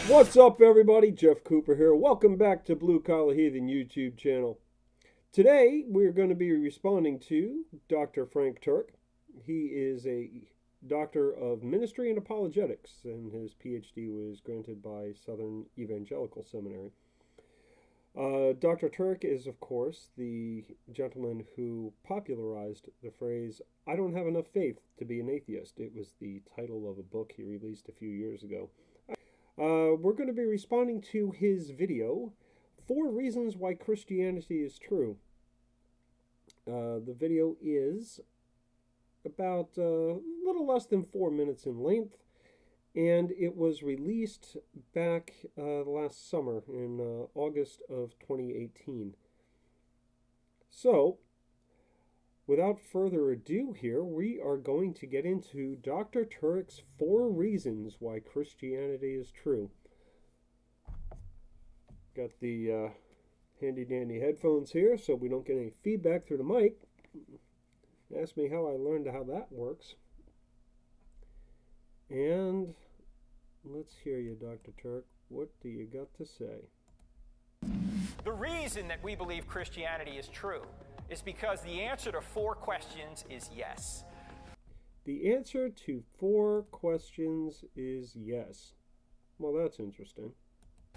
What's up, everybody? Jeff Cooper here. Welcome back to Blue Collar Heathen YouTube channel. Today, we're going to be responding to Dr. Frank Turek. He is a doctor of ministry and apologetics, and his PhD was granted by Southern Evangelical Seminary. Dr. Turek is, of course, the gentleman who popularized the phrase, "I don't have enough faith to be an atheist." It was the title of a book he released a few years ago. We're going to be responding to his video, 4 Reasons Why Christianity is True. The video is about a little less than 4 minutes in length, and it was released back last summer in August of 2018. So, without further ado here, we are going to get into Dr. Turek's 4 Reasons Why Christianity is True. Got the handy dandy headphones here so we don't get any feedback through the mic. Ask me how I learned how that works. And let's hear you, Dr. Turek. What do you got to say? The reason that we believe Christianity is true is because the answer to 4 questions is yes. The answer to 4 questions is yes. Well, that's interesting.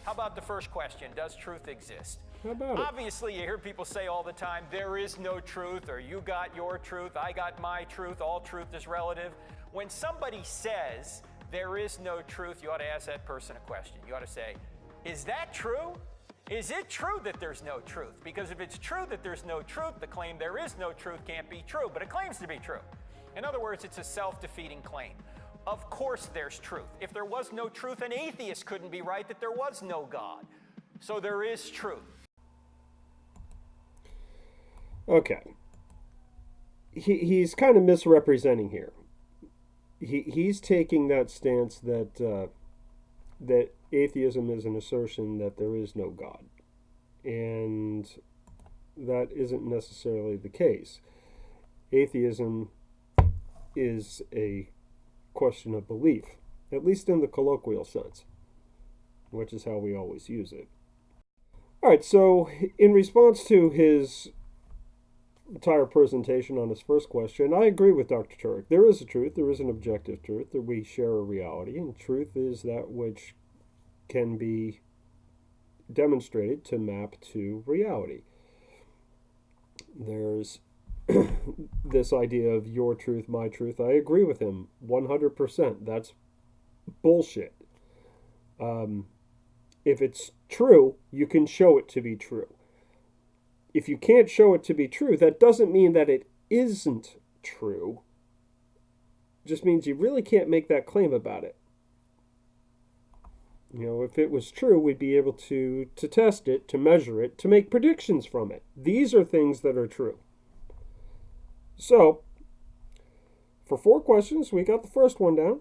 How about the first question? Does truth exist? How about it? Obviously, you hear people say all the time, there is no truth, or you got your truth, I got my truth, all truth is relative. When somebody says there is no truth, you ought to ask that person a question. You ought to say, is that true? Is it true that there's no truth? Because if it's true that there's no truth, the claim there is no truth can't be true, but it claims to be true. In other words, it's a self-defeating claim. Of course there's truth. If there was no truth, an atheist couldn't be right that there was no God. So there is truth. Okay. He's kind of misrepresenting here. He's taking that stance that that atheism is an assertion that there is no God. And that isn't necessarily the case. Atheism is a question of belief, at least in the colloquial sense, which is how we always use it. All right, so in response to his entire presentation on his first question, I agree with Dr. Turek. There is a truth, there is an objective truth, that we share a reality, and truth is that which can be demonstrated to map to reality. There's this idea of your truth, my truth. I agree with him 100%. That's bullshit. If it's true, you can show it to be true. If you can't show it to be true, that doesn't mean that it isn't true. It just means you really can't make that claim about it. You know, if it was true, we'd be able to test it, to measure it, to make predictions from it. These are things that are true. So, for 4 questions, we got the first one down.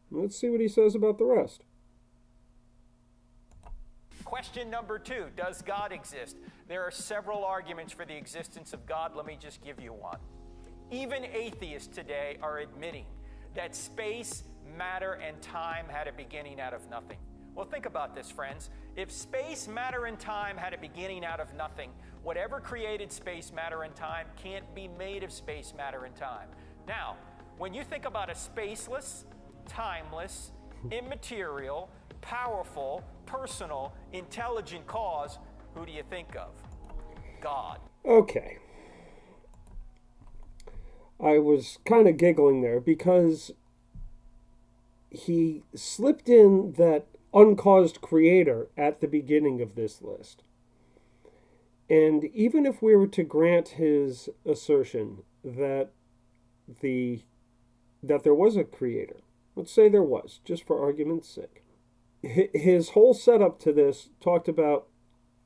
Let's see what he says about the rest. Question number 2, does God exist? There are several arguments for the existence of God. Let me just give you one. Even atheists today are admitting that space, matter, and time had a beginning out of nothing. Well, think about this, friends. If space, matter, and time had a beginning out of nothing, whatever created space, matter, and time can't be made of space, matter, and time. Now, when you think about a spaceless, timeless, immaterial, powerful, personal, intelligent cause, who do you think of? God. Okay. I was kind of giggling there because he slipped in that uncaused creator at the beginning of this list. And even if we were to grant his assertion that there was a creator, let's say there was, just for argument's sake, his whole setup to this talked about,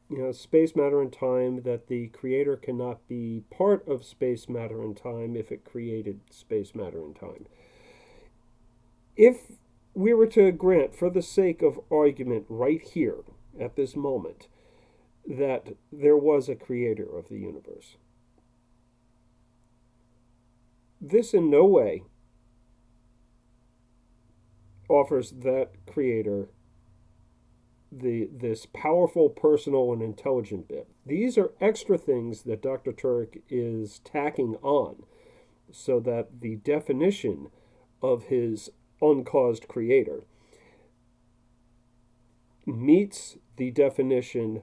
you know, space, matter, and time, that the creator cannot be part of space, matter, and time if it created space, matter, and time. If we were to grant, for the sake of argument right here, at this moment, that there was a creator of the universe, this in no way offers that creator this powerful, personal, and intelligent bit. These are extra things that Dr. Turek is tacking on so that the definition of his uncaused creator meets the definition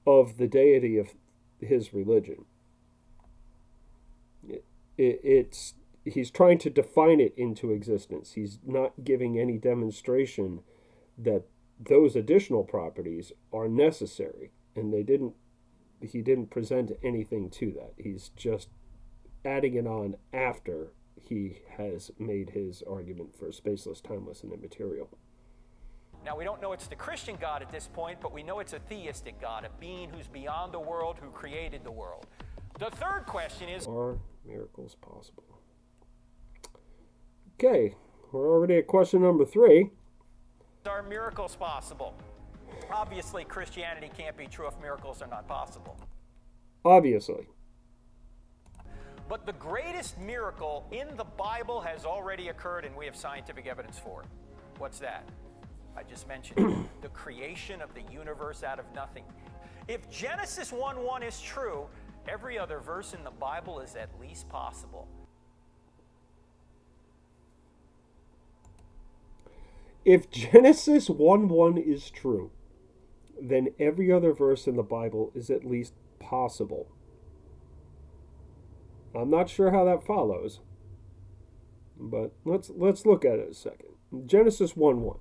of the deity of his religion. He's trying to define it into existence. He's not giving any demonstration that those additional properties are necessary, and he didn't present anything to that. He's just adding it on after he has made his argument for spaceless, timeless, and immaterial. Now, we don't know it's the Christian God at this point, but we know it's a theistic God, a being who's beyond the world, who created the world. The third question is, are miracles possible? Okay, we're already at question number 3. are miracles possible? Obviously, Christianity can't be true if miracles are not possible. Obviously. But the greatest miracle in the Bible has already occurred, and we have scientific evidence for it. What's that? I just mentioned the creation of the universe out of nothing. If Genesis 1:1 is true, every other verse in the Bible is at least possible. If Genesis 1:1 is true, then every other verse in the Bible is at least possible. I'm not sure how that follows, but let's look at it a second. Genesis 1:1.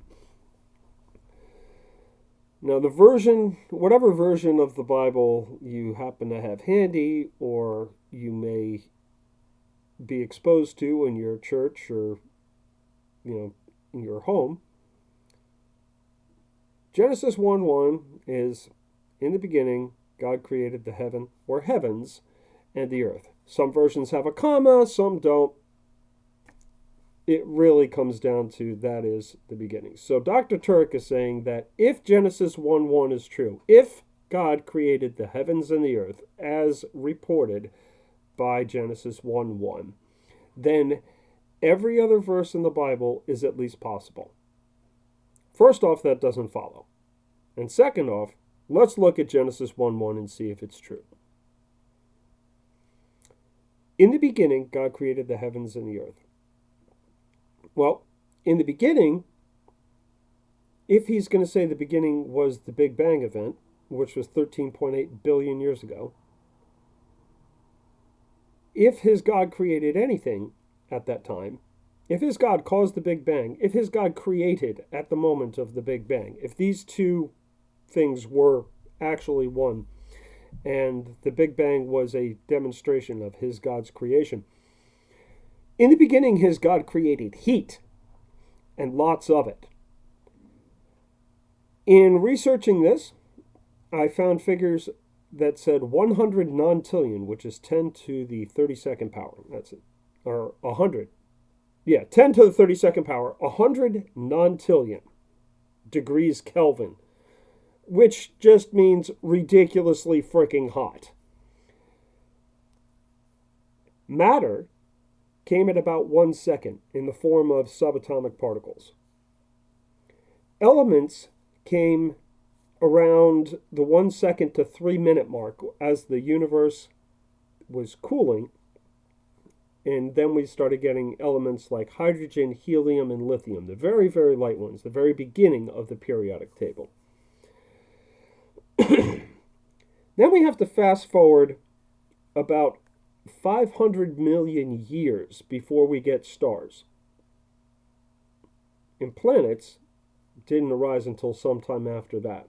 Now the version, whatever version of the Bible you happen to have handy or you may be exposed to in your church or in your home, Genesis 1:1 is, in the beginning, God created the heaven or heavens and the earth. Some versions have a comma, some don't. It really comes down to that is the beginning. So Dr. Turek is saying that if Genesis 1:1 is true, if God created the heavens and the earth as reported by Genesis 1:1, then every other verse in the Bible is at least possible. First off, that doesn't follow. And second off, let's look at Genesis 1:1 and see if it's true. In the beginning, God created the heavens and the earth. Well, in the beginning, if he's going to say the beginning was the Big Bang event, which was 13.8 billion years ago, if his God created anything at that time, if his God caused the Big Bang, if his God created at the moment of the Big Bang, if these two things were actually one, and the Big Bang was a demonstration of his God's creation, in the beginning his God created heat, and lots of it. In researching this, I found figures that said 100 nontillion, which is 10 to the 32nd power. That's it. Or 100. Yeah, 10 to the 32nd power, 100 nontillion degrees Kelvin, which just means ridiculously freaking hot. Matter came at about 1 second in the form of subatomic particles. Elements came around the 1 second to 3 minute mark as the universe was cooling. And then we started getting elements like hydrogen, helium, and lithium, the very, very light ones, the very beginning of the periodic table. Then we have to fast forward about 500 million years before we get stars. And planets didn't arise until sometime after that.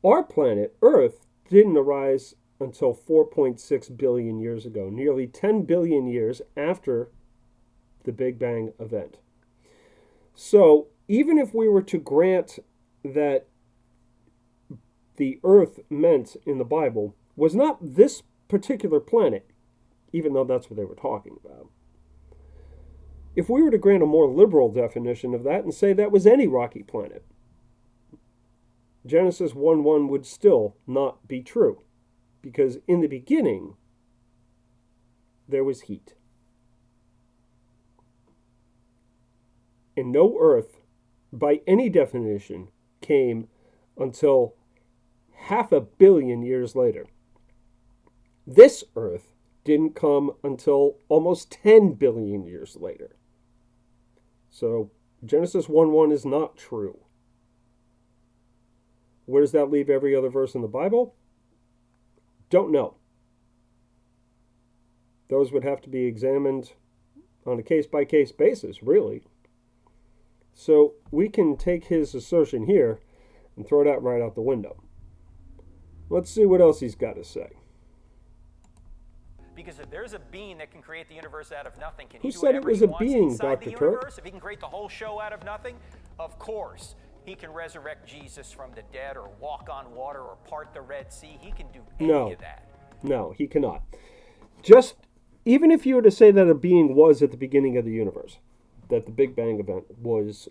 Our planet, Earth, didn't arise until 4.6 billion years ago, nearly 10 billion years after the Big Bang event. So even if we were to grant that the Earth meant in the Bible was not this particular planet, even though that's what they were talking about, if we were to grant a more liberal definition of that and say that was any rocky planet, Genesis 1:1 would still not be true. Because in the beginning, there was heat. And no earth by any definition, came until 500 million years later. This Earth didn't come until almost 10 billion years later. So Genesis 1:1 is not true. Where does that leave every other verse in the Bible? Don't know. Those would have to be examined on a case-by-case basis, really. So we can take his assertion here and throw that right out the window. Let's see what else he's got to say. Because if there's a being that can create the universe out of nothing, can he Who do said it whatever was he a wants being, inside Dr. the Turk? universe? If he can create the whole show out of nothing, of course he can resurrect Jesus from the dead, or walk on water, or part the Red Sea. He can do any of that. No, he cannot. Just, even if you were to say that a being was at the beginning of the universe, that the Big Bang event was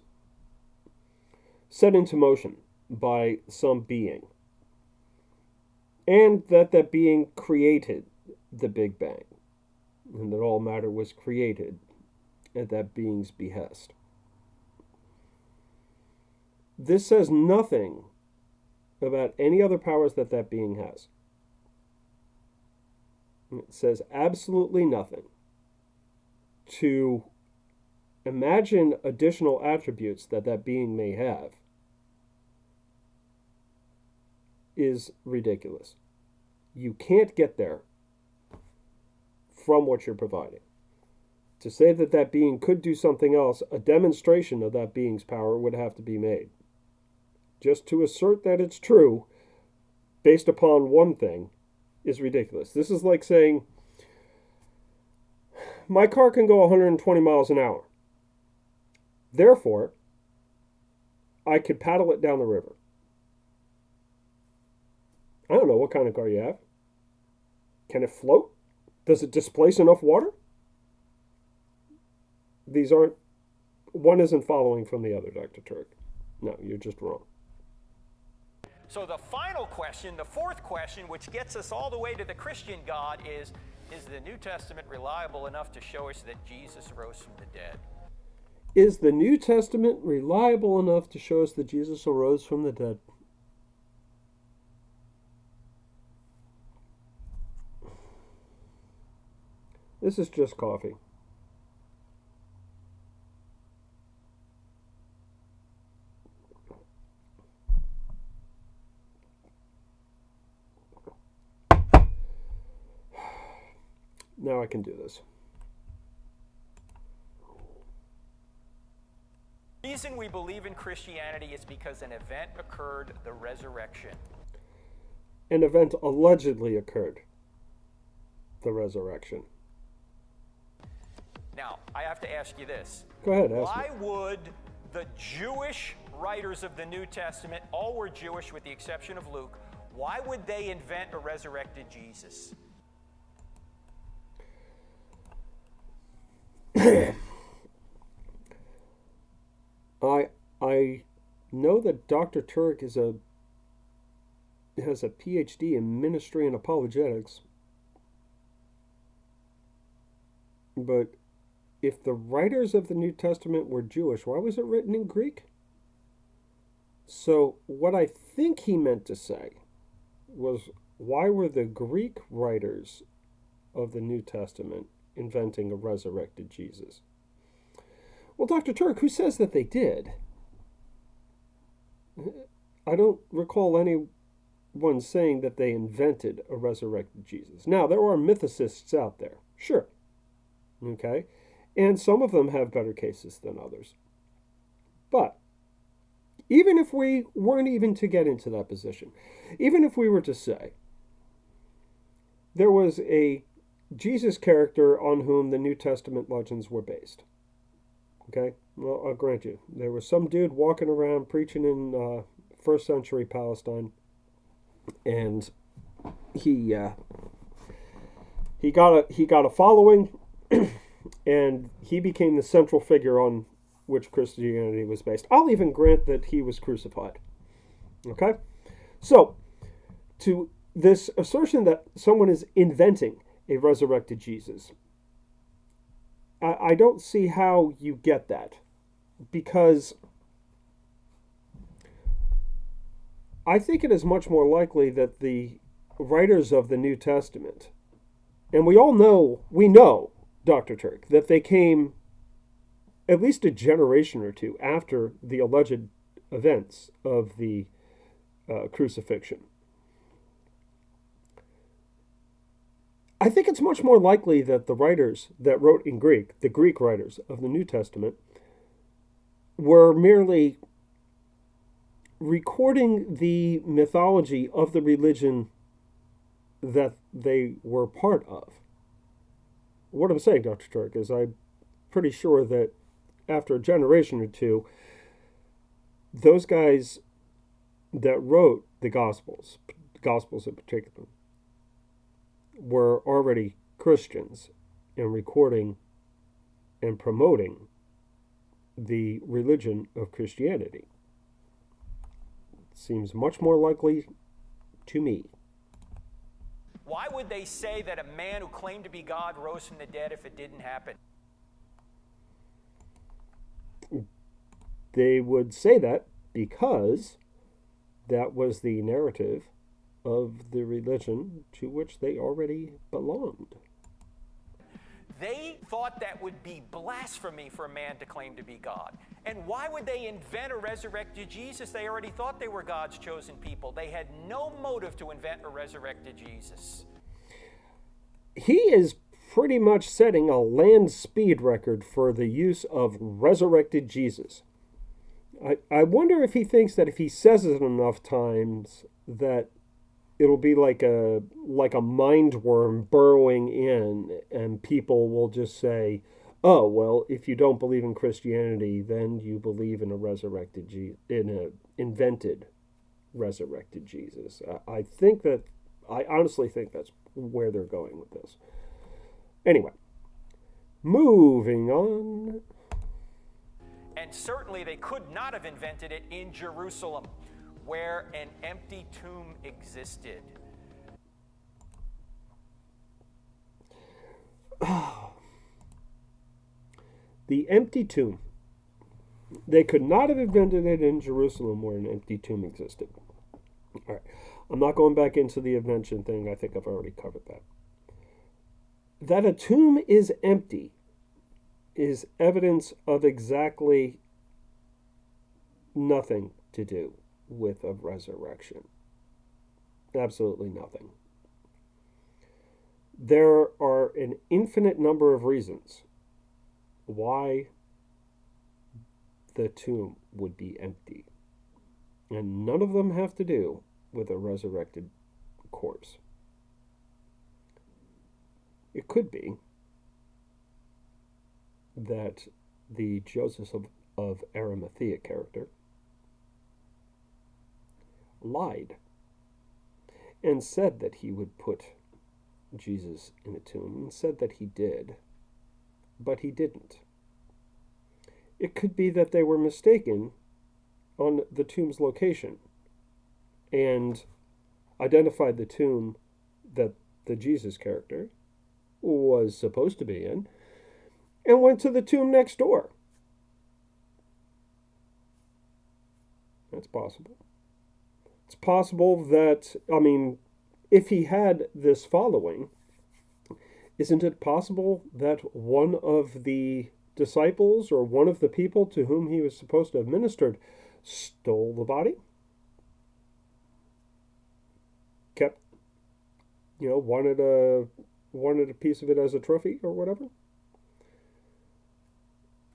set into motion by some being, and that that being created the Big Bang, and that all matter was created at that being's behest. This says nothing about any other powers that that being has. It says absolutely nothing to imagine additional attributes that that being may have is ridiculous. You can't get there from what you're providing. To say that that being could do something else, a demonstration of that being's power would have to be made. Just to assert that it's true based upon one thing is ridiculous. This is like saying, my car can go 120 miles an hour. Therefore, I could paddle it down the river. I don't know what kind of car you have. Can it float? Does it displace enough water? These aren't, one isn't following from the other, Dr. Turek. No, you're just wrong. So the final question, the fourth question, which gets us all the way to the Christian God, is the New Testament reliable enough to show us that Jesus rose from the dead? Is the New Testament reliable enough to show us that Jesus arose from the dead? This is just coffee. Now I can do this. The reason we believe in Christianity is because an event occurred, the resurrection. An event allegedly occurred, the resurrection. Now, I have to ask you this. Go ahead, ask Why me. would the Jewish writers of the New Testament, all were Jewish with the exception of Luke, why would they invent a resurrected Jesus? I know that Dr. Turek has a PhD in ministry and apologetics, but if the writers of the New Testament were Jewish, why was it written in Greek? So what I think he meant to say was, why were the Greek writers of the New Testament inventing a resurrected Jesus? Well, Dr. Turek, who says that they did? I don't recall anyone saying that they invented a resurrected Jesus. Now, there are mythicists out there, sure, okay? And some of them have better cases than others. But even if we weren't even to get into that position, even if we were to say there was a Jesus character on whom the New Testament legends were based, okay, well, I'll grant you, there was some dude walking around preaching in first century Palestine, and he got a following, and he became the central figure on which Christianity was based. I'll even grant that he was crucified. Okay? So, to this assertion that someone is inventing a resurrected Jesus, I don't see how you get that. Because I think it is much more likely that the writers of the New Testament, and we know, Dr. Turk, that they came at least a generation or two after the alleged events of the crucifixion. I think it's much more likely that the writers that wrote in Greek, the Greek writers of the New Testament, were merely recording the mythology of the religion that they were part of. What I'm saying, Dr. Turk, is I'm pretty sure that after a generation or two, those guys that wrote the Gospels in particular, were already Christians and recording and promoting the religion of Christianity. Seems much more likely to me. Why would they say that a man who claimed to be God rose from the dead if it didn't happen? They would say that because that was the narrative of the religion to which they already belonged. They thought that would be blasphemy for a man to claim to be God. And why would they invent a resurrected Jesus? They already thought they were God's chosen people. They had no motive to invent a resurrected Jesus. He is pretty much setting a land speed record for the use of resurrected Jesus. I wonder if he thinks that if he says it enough times that it'll be like a mind worm burrowing in, and people will just say, "Oh, well, if you don't believe in Christianity, then you believe in an invented resurrected Jesus." I honestly think that's where they're going with this. Anyway, moving on. And certainly they could not have invented it in Jerusalem, where an empty tomb existed. The empty tomb. They could not have invented it in Jerusalem where an empty tomb existed. All right. I'm not going back into the invention thing. I think I've already covered that. That a tomb is empty is evidence of exactly nothing to do with a resurrection. Absolutely nothing. There are an infinite number of reasons why the tomb would be empty, and none of them have to do with a resurrected corpse. It could be that the Joseph of Arimathea character lied and said that he would put Jesus in a tomb, and said that he did, but he didn't. It could be that they were mistaken on the tomb's location and identified the tomb that the Jesus character was supposed to be in and went to the tomb next door. That's possible. It's possible that, if he had this following, isn't it possible that one of the disciples or one of the people to whom he was supposed to have ministered stole the body? Kept, wanted a piece of it as a trophy or whatever?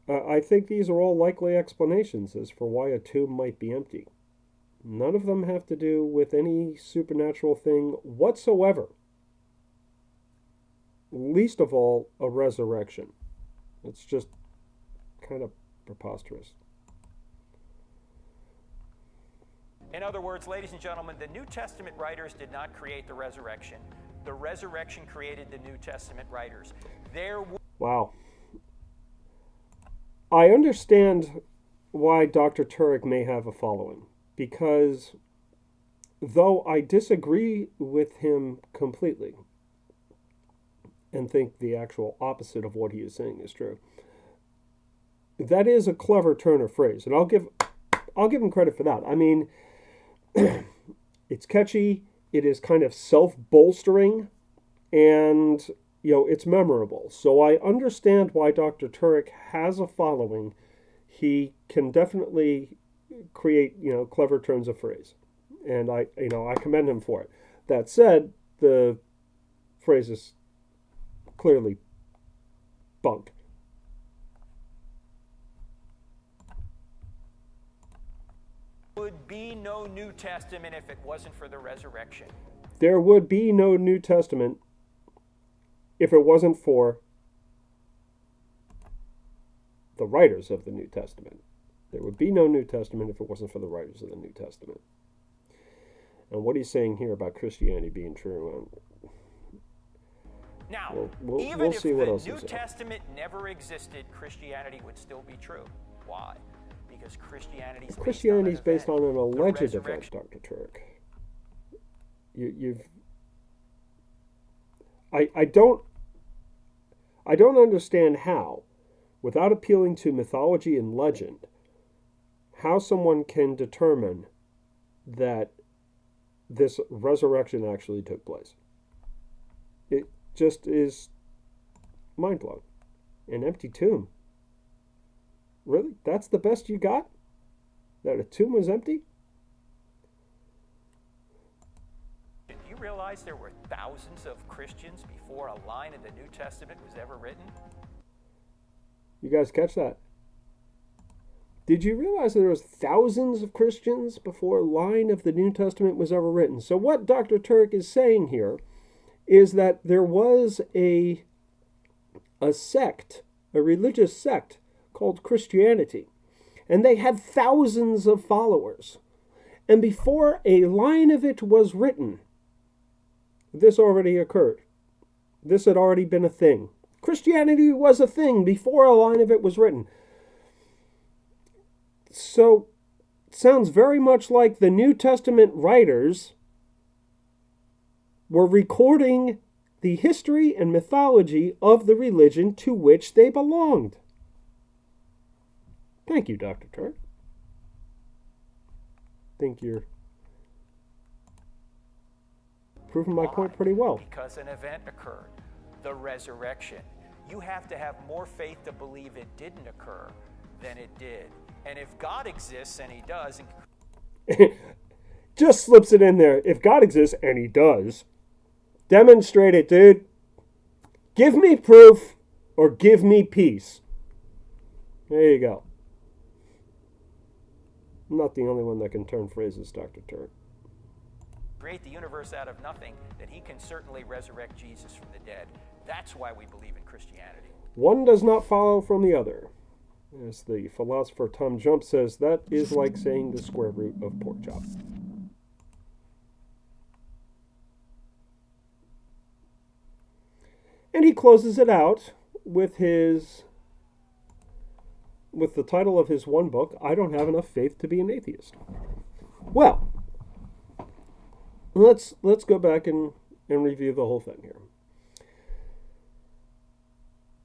I think these are all likely explanations as for why a tomb might be empty. None of them have to do with any supernatural thing whatsoever. Least of all, a resurrection. It's just kind of preposterous. In other words, ladies and gentlemen, the New Testament writers did not create the resurrection. The resurrection created the New Testament writers. Wow. I understand why Dr. Turek may have a following, because though I disagree with him completely and think the actual opposite of what he is saying is true, that is a clever turn of phrase, and I'll give him credit for that. It's catchy. It is kind of self-bolstering, and it's memorable. So I understand why Dr. Turek has a following. He can definitely create clever turns of phrase, and I commend him for it. That said, the phrase is clearly bunk. Would be no New Testament if it wasn't for the resurrection. There would be no New Testament if it wasn't for the writers of the New Testament. There would be no New Testament if it wasn't for the writers of the New Testament. And what he's saying here about Christianity being true, now, even we'll if see what the else New is there. Testament never existed, Christianity would still be true. Why? Because Christianity is based on an alleged event, resurrection. Dr. Turek. I don't understand how, without appealing to mythology and legend, how someone can determine that this resurrection actually took place. It just is mind-blowing. An empty tomb. Really? That's the best you got? That a tomb was empty? Do you realize there were thousands of Christians before a line in the New Testament was ever written? You guys catch that? Did you realize there was thousands of Christians before a line of the New Testament was ever written? So what Dr. Turek is saying here is that there was a sect, a religious sect called Christianity, and they had thousands of followers. And before a line of it was written, this already occurred. This had already been a thing. Christianity was a thing before a line of it was written. So, it sounds very much like the New Testament writers were recording the history and mythology of the religion to which they belonged. Thank you, Dr. Turek. Think you're proving my point pretty well. Because an event occurred, the resurrection. You have to have more faith to believe it didn't occur than it did. And if God exists, and he does... Just slips it in there. If God exists, and he does, demonstrate it, dude. Give me proof or give me peace. There you go. I'm not the only one that can turn phrases, Dr. Turek. Create the universe out of nothing, then he can certainly resurrect Jesus from the dead. That's why we believe in Christianity. One does not follow from the other. As the philosopher Tom Jump says, that is like saying the square root of pork chop. And he closes it out with the title of his one book, I Don't Have Enough Faith to Be an Atheist. Well, let's go back and review the whole thing here.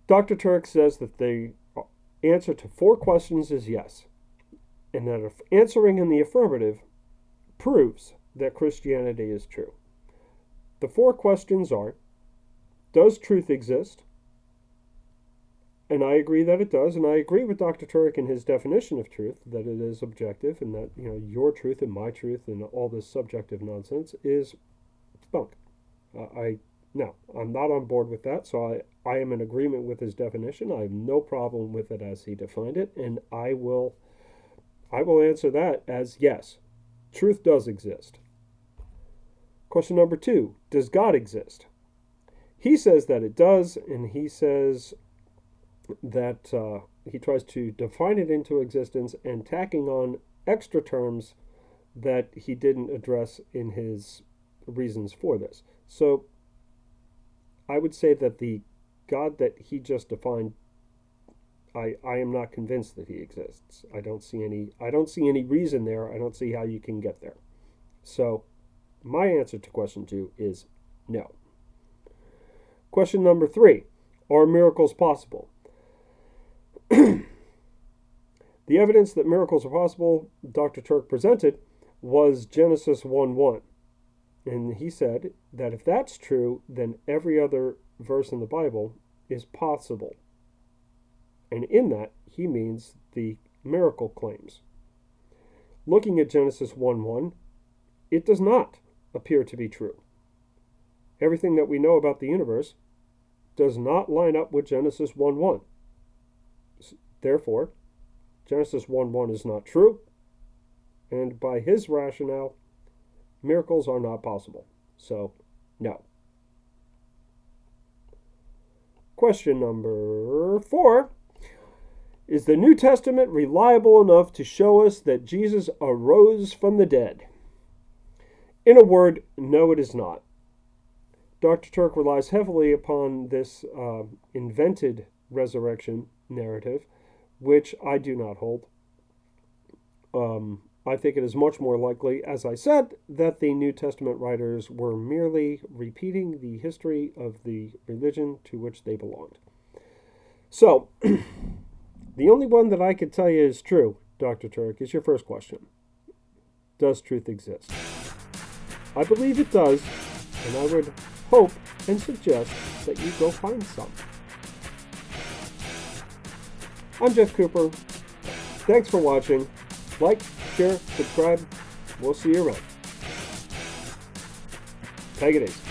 Dr. Turek says that the answer to 4 questions is yes, and that if answering in the affirmative proves that Christianity is true. The 4 questions are, does truth exist? And I agree that it does, and I agree with Dr. Turek in his definition of truth, that it is objective, and that your truth and my truth and all this subjective nonsense is bunk. No, I'm not on board with that, so I am in agreement with his definition. I have no problem with it as he defined it, and I will answer that as yes, truth does exist. Question number 2, does God exist? He says that it does, and he says that he tries to define it into existence and tacking on extra terms that he didn't address in his reasons for this. So I would say that the God that he just defined, I am not convinced that he exists. I don't see any reason there. I don't see how you can get there. So my answer to question 2 is no. Question number 3, are miracles possible? The evidence that miracles are possible Dr. Turek presented was Genesis 1:1. And he said that if that's true, then every other verse in the Bible is possible. And in that, he means the miracle claims. Looking at Genesis 1:1, it does not appear to be true. Everything that we know about the universe does not line up with Genesis 1:1. Therefore, Genesis 1:1 is not true, and by his rationale, miracles are not possible. So, no. Question number 4. Is the New Testament reliable enough to show us that Jesus arose from the dead? In a word, no, it is not. Dr. Turek relies heavily upon this invented resurrection narrative, which I do not hold. I think it is much more likely, as I said, that the New Testament writers were merely repeating the history of the religion to which they belonged. So, the only one that I could tell you is true, Dr. Turek, is your first question. Does truth exist? I believe it does, and I would hope and suggest that you go find some. I'm Jeff Cooper. Thanks for watching. Like, share, subscribe. We'll see you around. Take it easy.